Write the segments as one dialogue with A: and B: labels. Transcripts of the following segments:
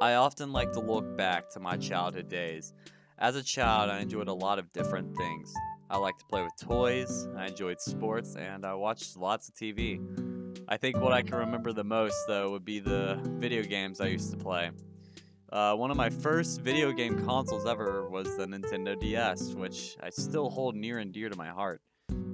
A: I often like to look back to my childhood days. As a child, I enjoyed a lot of different things. I liked to play with toys, I enjoyed sports, and I watched lots of TV. I think what I can remember the most, though, would be the video games I used to play. One of my first video game consoles ever was the Nintendo DS, which I still hold near and dear to my heart.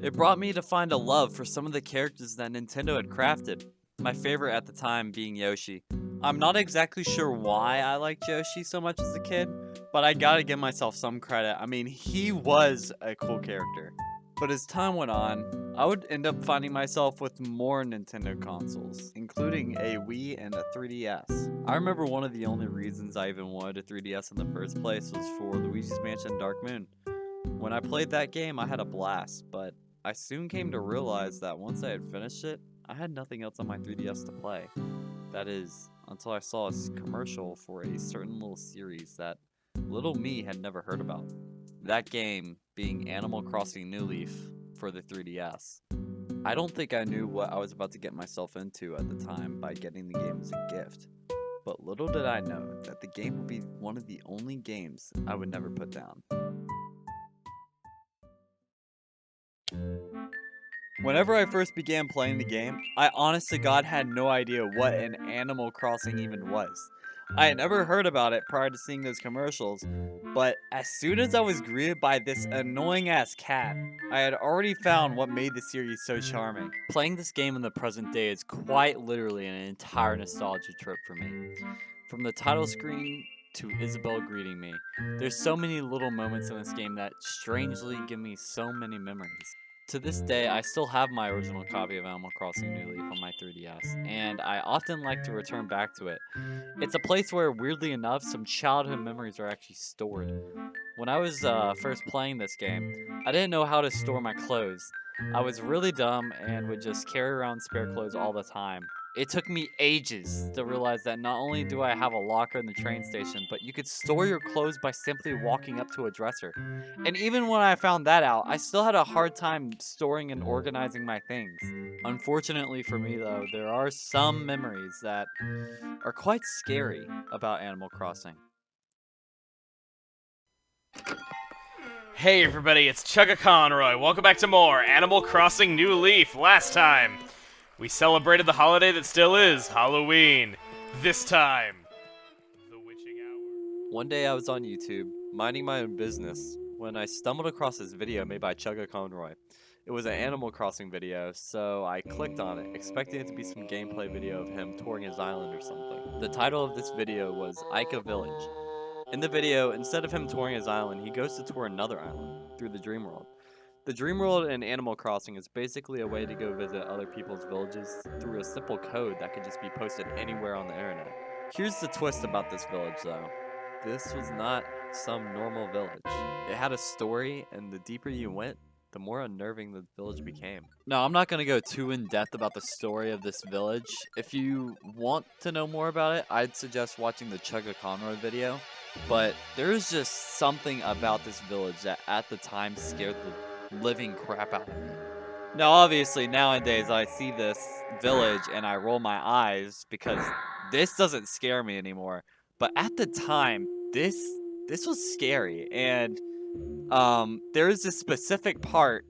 A: It brought me to find a love for some of the characters that Nintendo had crafted, my favorite at the time being Yoshi. I'm not exactly sure why I liked Yoshi so much as a kid, but I gotta give myself some credit. I mean, he was a cool character. But as time went on, I would end up finding myself with more Nintendo consoles, including a Wii and a 3DS. I remember one of the only reasons I even wanted a 3DS in the first place was for Luigi's Mansion Dark Moon. When I played that game, I had a blast, but I soon came to realize that once I had finished it, I had nothing else on my 3DS to play. That is, until I saw a commercial for a certain little series that little me had never heard about. That game being Animal Crossing New Leaf for the 3DS. I don't think I knew what I was about to get myself into at the time by getting the game as a gift. But little did I know that the game would be one of the only games I would never put down. Whenever I first began playing the game, I honest to God had no idea what an Animal Crossing even was. I had never heard about it prior to seeing those commercials, but as soon as I was greeted by this annoying ass cat, I had already found what made the series so charming. Playing this game in the present day is quite literally an entire nostalgia trip for me. From the title screen to Isabelle greeting me, there's so many little moments in this game that strangely give me so many memories. To this day, I still have my original copy of Animal Crossing New Leaf on my 3DS, and I often like to return back to it. It's a place where, weirdly enough, some childhood memories are actually stored. When I was first playing this game, I didn't know how to store my clothes. I was really dumb and would just carry around spare clothes all the time. It took me ages to realize that not only do I have a locker in the train station, but you could store your clothes by simply walking up to a dresser. And even when I found that out, I still had a hard time storing and organizing my things. Unfortunately for me though, there are some memories that are quite scary about Animal Crossing.
B: Hey everybody, it's Chuggaconroy. Welcome back to more Animal Crossing New Leaf. Last time, we celebrated the holiday that still is, Halloween. This time, the witching hour.
A: One day I was on YouTube, minding my own business, when I stumbled across this video made by Chuggaconroy. It was an Animal Crossing video, so I clicked on it, expecting it to be some gameplay video of him touring his island or something. The title of this video was Aika Village. In the video, instead of him touring his island, he goes to tour another island, through the Dream World. The Dream World in Animal Crossing is basically a way to go visit other people's villages through a simple code that could just be posted anywhere on the internet. Here's the twist about this village though. This was not some normal village. It had a story, and the deeper you went, the more unnerving the village became. Now, I'm not going to go too in-depth about the story of this village. If you want to know more about it, I'd suggest watching the Chuggaconroy video. But there is just something about this village that at the time scared the living crap out of me. Now, obviously, nowadays I see this village and I roll my eyes because this doesn't scare me anymore. But at the time, this was scary, and there is this specific part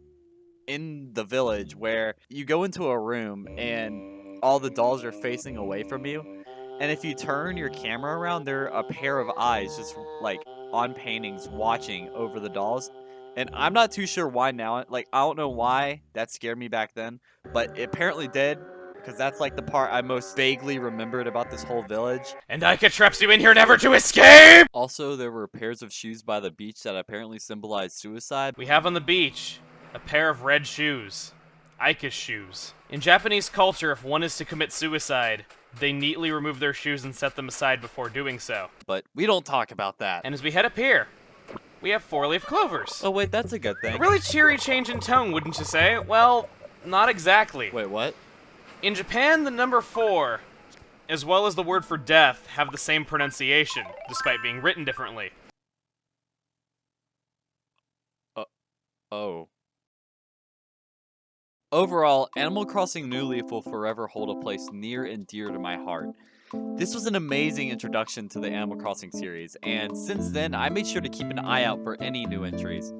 A: in the village where you go into a room and all the dolls are facing away from you, and if you turn your camera around, there are a pair of eyes just like on paintings watching over the dolls. And I'm not too sure why now. Like, I don't know why that scared me back then, but it apparently did, because that's like the part I most vaguely remembered about this whole village.
B: And Aika traps you in here never to escape!
A: Also, there were pairs of shoes by the beach that apparently symbolized suicide.
B: We have on the beach a pair of red shoes. Aika's shoes. In Japanese culture, if one is to commit suicide, they neatly remove their shoes and set them aside before doing so.
A: But we don't talk about that.
B: And as we head up here, we have 4-leaf clovers.
A: Oh wait, that's a good thing.
B: A really cheery change in tone, wouldn't you say? Well, not exactly.
A: Wait, what?
B: In Japan, the number 4, as well as the word for death, have the same pronunciation, despite being written differently.
A: Oh. Overall, Animal Crossing New Leaf will forever hold a place near and dear to my heart. This was an amazing introduction to the Animal Crossing series, and since then, I made sure to keep an eye out for any new entries.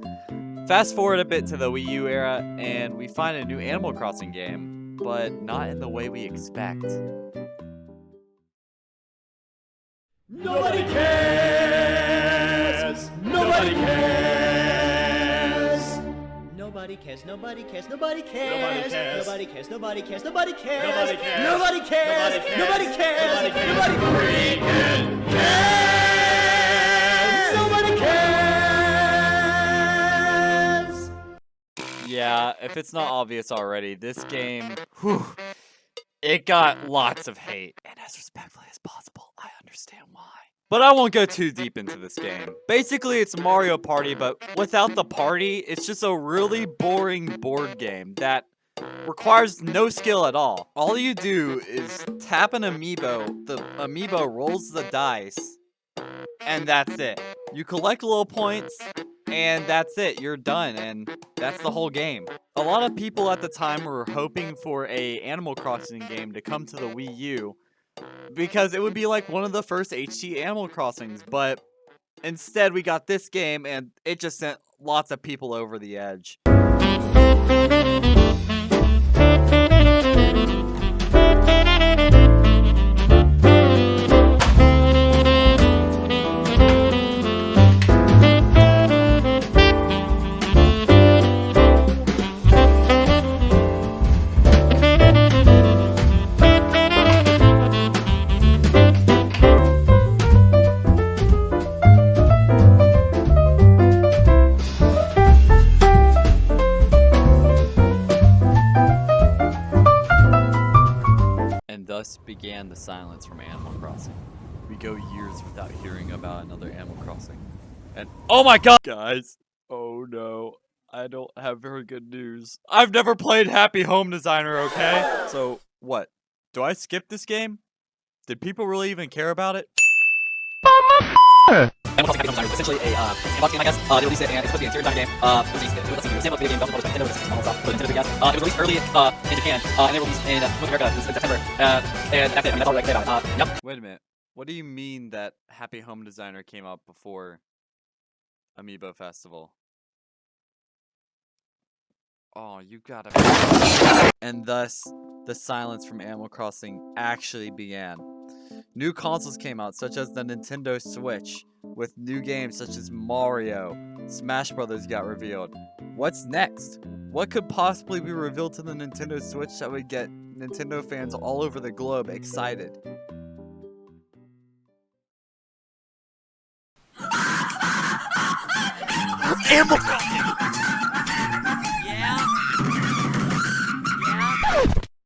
A: Fast forward a bit to the Wii U era, and we find a new Animal Crossing game, but not in the way we expect.
C: Nobody cares! Nobody cares! Nobody cares, nobody cares, nobody cares! Nobody cares, nobody cares, nobody cares! Nobody cares! Nobody cares! Nobody cares! Nobody freaking cares! Nobody cares!
A: Yeah, if it's not obvious already, this game, it got lots of hate. And as respectfully as possible, I understand why. But I won't go too deep into this game. Basically, it's Mario Party, but without the party, it's just a really boring board game that requires no skill at all. All you do is tap an amiibo, the amiibo rolls the dice, and that's it. You collect little points, and that's it. You're done, and that's the whole game. A lot of people at the time were hoping for a Animal Crossing game to come to the Wii U, because it would be like one of the first HD Animal Crossings, but instead we got this game, and it just sent lots of people over the edge. Thus began the silence from Animal Crossing. We go years without hearing about another Animal Crossing. And oh my god! Guys, oh no, I don't have very good news. I've never played Happy Home Designer, okay? So, what? Do I skip this game? Did people really even care about it? Animal Crossing Happy Home Designer is essentially a sandbox game, I guess. They released it, and it's supposed to be an interior design game. It was a sandbox video game developed by Nintendo with 6 models off, but Nintendo, I guess. It was released early in Japan, and then released in North America in September. And that's it. I mean, that's all I can say about it. Yep. Wait a minute. What do you mean that Happy Home Designer came out before Amiibo Festival? Oh, you gotta. And thus, the silence from Animal Crossing actually began. New consoles came out, such as the Nintendo Switch, with new games such as Mario. Smash Brothers got revealed. What's next? What could possibly be revealed to the Nintendo Switch that would get Nintendo fans all over the globe excited? Animal Crossing!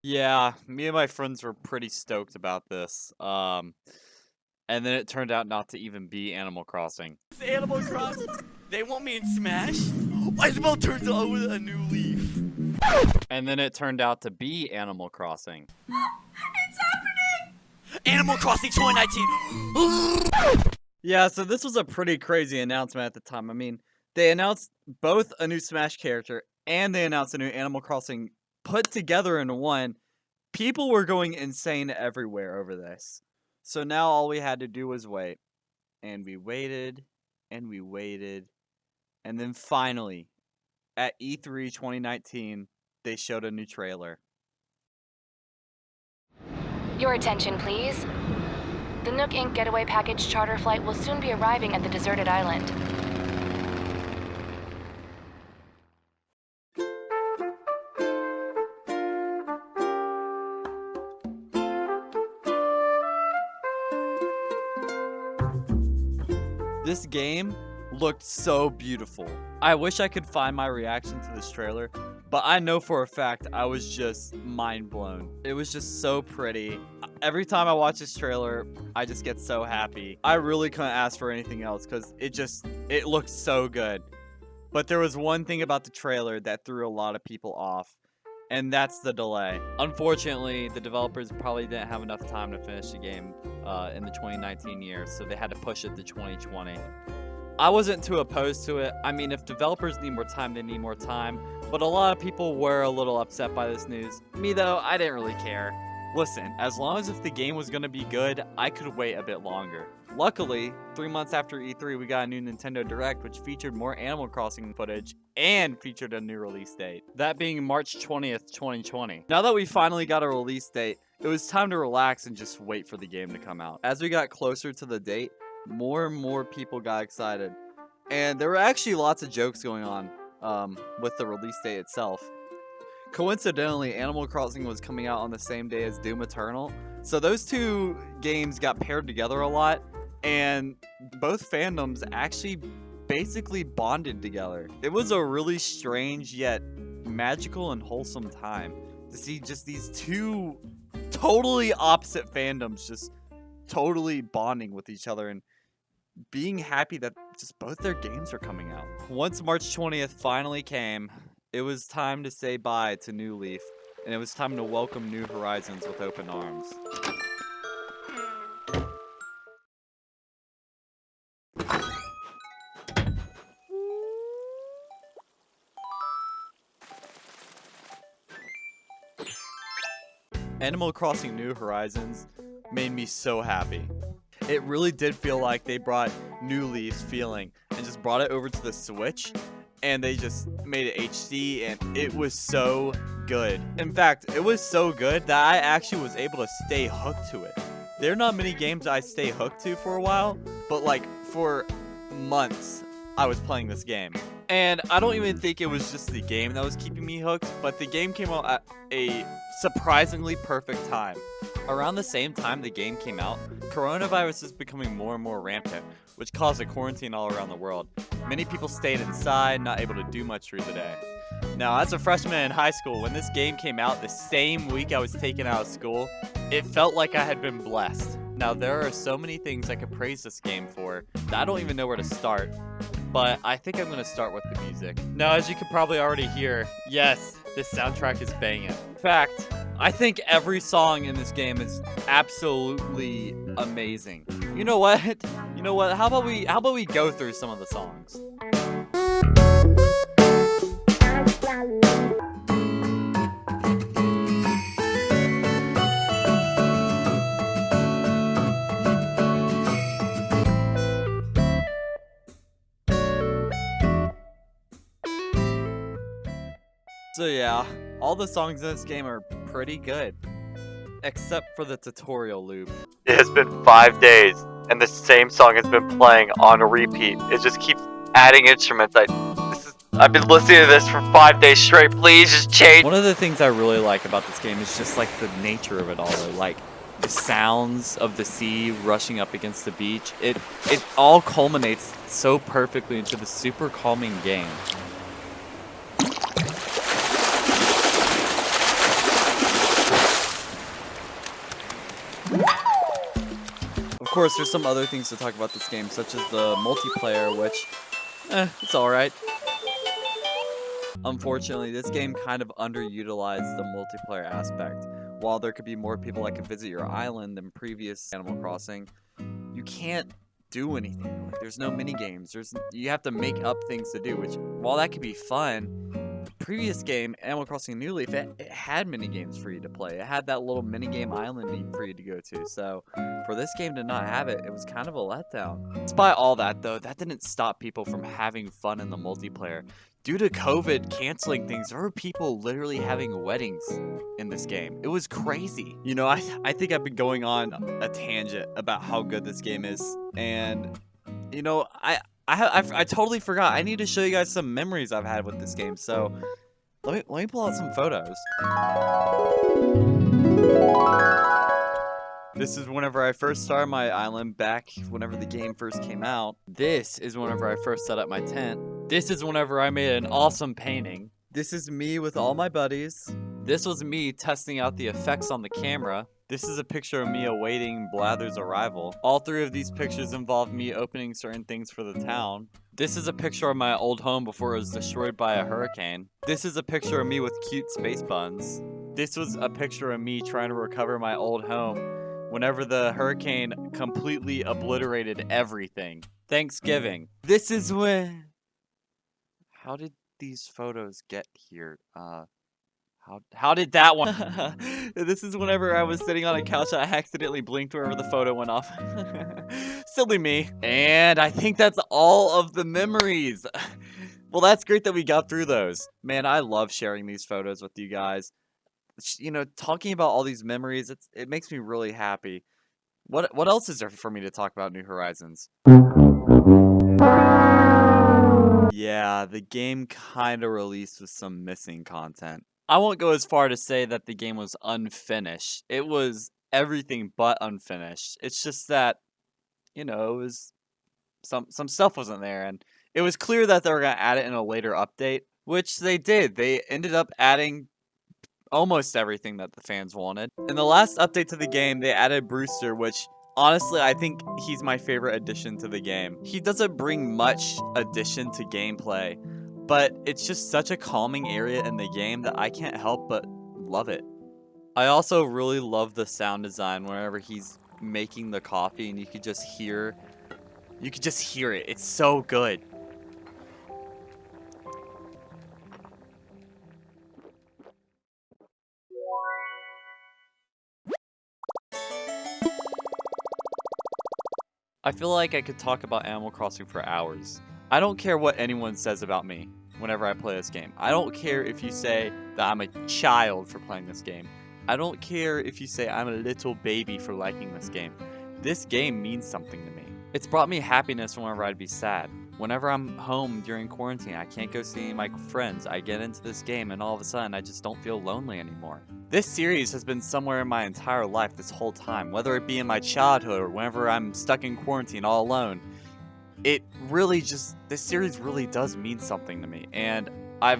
A: Yeah, me and my friends were pretty stoked about this. And then it turned out not to even be Animal Crossing.
D: It's Animal Crossing? They want me in Smash? Isabel turns over a new leaf.
A: And then it turned out to be Animal Crossing.
D: It's happening! Animal Crossing 2019!
A: Yeah, so this was a pretty crazy announcement at the time. I mean, they announced both a new Smash character and they announced a new Animal Crossing put together in one. People were going insane everywhere over this. So now all we had to do was wait. And we waited, and we waited. And then finally, at E3 2019, they showed a new trailer.
E: Your attention, please. The Nook Inc. Getaway Package charter flight will soon be arriving at the deserted island.
A: This game looked so beautiful. I wish I could find my reaction to this trailer, but I know for a fact I was just mind blown. It was just so pretty. Every time I watch this trailer, I just get so happy. I really couldn't ask for anything else because it looked so good. But there was one thing about the trailer that threw a lot of people off, and that's the delay. Unfortunately, the developers probably didn't have enough time to finish the game in the 2019 year, so they had to push it to 2020. I wasn't too opposed to it. I mean, if developers need more time, they need more time. But a lot of people were a little upset by this news. Me, though, I didn't really care. Listen, as long as if the game was gonna be good, I could wait a bit longer. Luckily, 3 months after E3, we got a new Nintendo Direct, which featured more Animal Crossing footage and featured a new release date. That being March 20th, 2020. Now that we finally got a release date, it was time to relax and just wait for the game to come out. As we got closer to the date, more and more people got excited. And there were actually lots of jokes going on with the release date itself. Coincidentally, Animal Crossing was coming out on the same day as Doom Eternal, so those two games got paired together a lot, and both fandoms actually basically bonded together. It was a really strange yet magical and wholesome time to see just these two totally opposite fandoms just totally bonding with each other and being happy that just both their games are coming out. Once March 20th finally came, it was time to say bye to New Leaf, and it was time to welcome New Horizons with open arms. Animal Crossing New Horizons made me so happy. It really did feel like they brought New Leaf's feeling and just brought it over to the Switch, and they just made it HD, and it was so good. In fact, it was so good that I actually was able to stay hooked to it. There are not many games I stay hooked to for a while, but like for months I was playing this game. And I don't even think it was just the game that was keeping me hooked, but the game came out at a surprisingly perfect time. Around the same time the game came out, coronavirus is becoming more and more rampant, which caused a quarantine all around the world. Many people stayed inside, not able to do much through the day. Now, as a freshman in high school, when this game came out the same week I was taken out of school, it felt like I had been blessed. Now, there are so many things I could praise this game for that I don't even know where to start, but I think I'm going to start with the music. Now, as you can probably already hear, yes, this soundtrack is banging. In fact, I think every song in this game is absolutely amazing. You know what? You know what? How about we go through some of the songs? So yeah, all the songs in this game are pretty good, except for the tutorial loop. It has been 5 days, and the same song has been playing on repeat. It just keeps adding instruments. I've been listening to this for 5 days straight. Please just change. One of the things I really like about this game is just like the nature of it all. Like the sounds of the sea rushing up against the beach. It all culminates so perfectly into the super calming game. Of course, there's some other things to talk about this game, such as the multiplayer, which, it's alright. Unfortunately, this game kind of underutilized the multiplayer aspect. While there could be more people that could visit your island than previous Animal Crossing, you can't do anything. Like, there's no mini games. You have to make up things to do, which, while that could be fun, the previous game, Animal Crossing New Leaf, it had mini games for you to play. It had that little mini game island for you to go to. So for this game to not have it, it was kind of a letdown. Despite all that, though, that didn't stop people from having fun in the multiplayer. Due to COVID canceling things, there were people literally having weddings in this game. It was crazy. You know, I think I've been going on a tangent about how good this game is, and you know, I totally forgot. I need to show you guys some memories I've had with this game. So let me pull out some photos. This is whenever I first started my island back whenever the game first came out. This is whenever I first set up my tent. This is whenever I made an awesome painting. This is me with all my buddies. This was me testing out the effects on the camera. This is a picture of me awaiting Blather's arrival. All three of these pictures involve me opening certain things for the town. This is a picture of my old home before it was destroyed by a hurricane. This is a picture of me with cute space buns. This was a picture of me trying to recover my old home whenever the hurricane completely obliterated everything. Thanksgiving. This is when... How did these photos get here? How How did that one? This is whenever I was sitting on a couch and I accidentally blinked wherever the photo went off. Silly me. And I think that's all of the memories. Well, that's great that we got through those. Man, I love sharing these photos with you guys. You know, talking about all these memories, it makes me really happy. What else is there for me to talk about New Horizons? Yeah, the game kind of released with some missing content. I won't go as far to say that the game was unfinished. It was everything but unfinished. It's just that, you know, it was some stuff wasn't there, and it was clear that they were gonna add it in a later update, which they did. They ended up adding almost everything that the fans wanted. In the last update to the game, they added Brewster, which honestly, I think he's my favorite addition to the game. He doesn't bring much addition to gameplay, but it's just such a calming area in the game that I can't help but love it. I also really love the sound design whenever he's making the coffee and you could just hear it. It's so good. I feel like I could talk about Animal Crossing for hours. I don't care what anyone says about me whenever I play this game. I don't care if you say that I'm a child for playing this game. I don't care if you say I'm a little baby for liking this game. This game means something to me. It's brought me happiness whenever I'd be sad. Whenever I'm home during quarantine, I can't go see my friends. I get into this game and all of a sudden I just don't feel lonely anymore. This series has been somewhere in my entire life this whole time, whether it be in my childhood or whenever I'm stuck in quarantine all alone. This series really does mean something to me, and I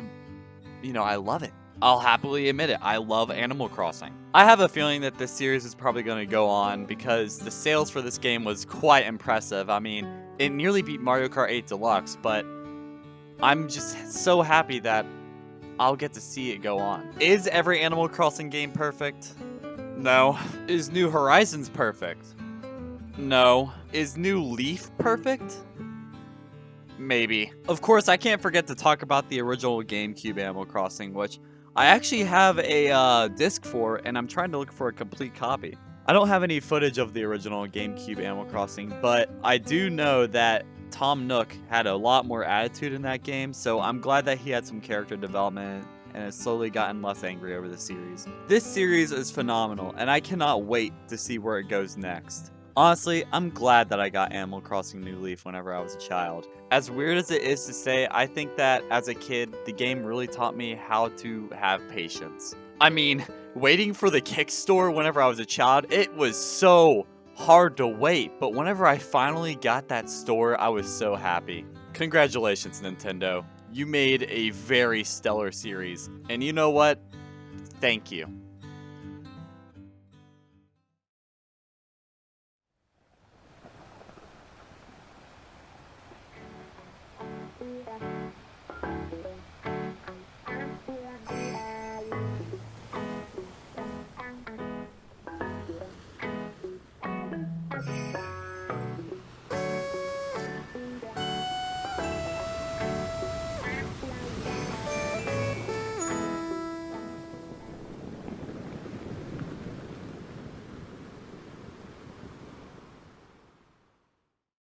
A: love it. I'll happily admit it, I love Animal Crossing. I have a feeling that this series is probably going to go on because the sales for this game was quite impressive. I mean, it nearly beat Mario Kart 8 Deluxe, but I'm just so happy that I'll get to see it go on. Is every Animal Crossing game perfect? No. Is New Horizons perfect? No. Is New Leaf perfect? Maybe. Of course, I can't forget to talk about the original GameCube Animal Crossing, which I actually have a disc for, and I'm trying to look for a complete copy. I don't have any footage of the original GameCube Animal Crossing, but I do know that Tom Nook had a lot more attitude in that game, so I'm glad that he had some character development and has slowly gotten less angry over the series. This series is phenomenal, and I cannot wait to see where it goes next. Honestly, I'm glad that I got Animal Crossing New Leaf whenever I was a child. As weird as it is to say, I think that as a kid, the game really taught me how to have patience. I mean, waiting for the Kick store whenever I was a child, it was so hard to wait, but whenever I finally got that store, I was so happy. Congratulations, Nintendo. You made a very stellar series, and you know what? Thank you.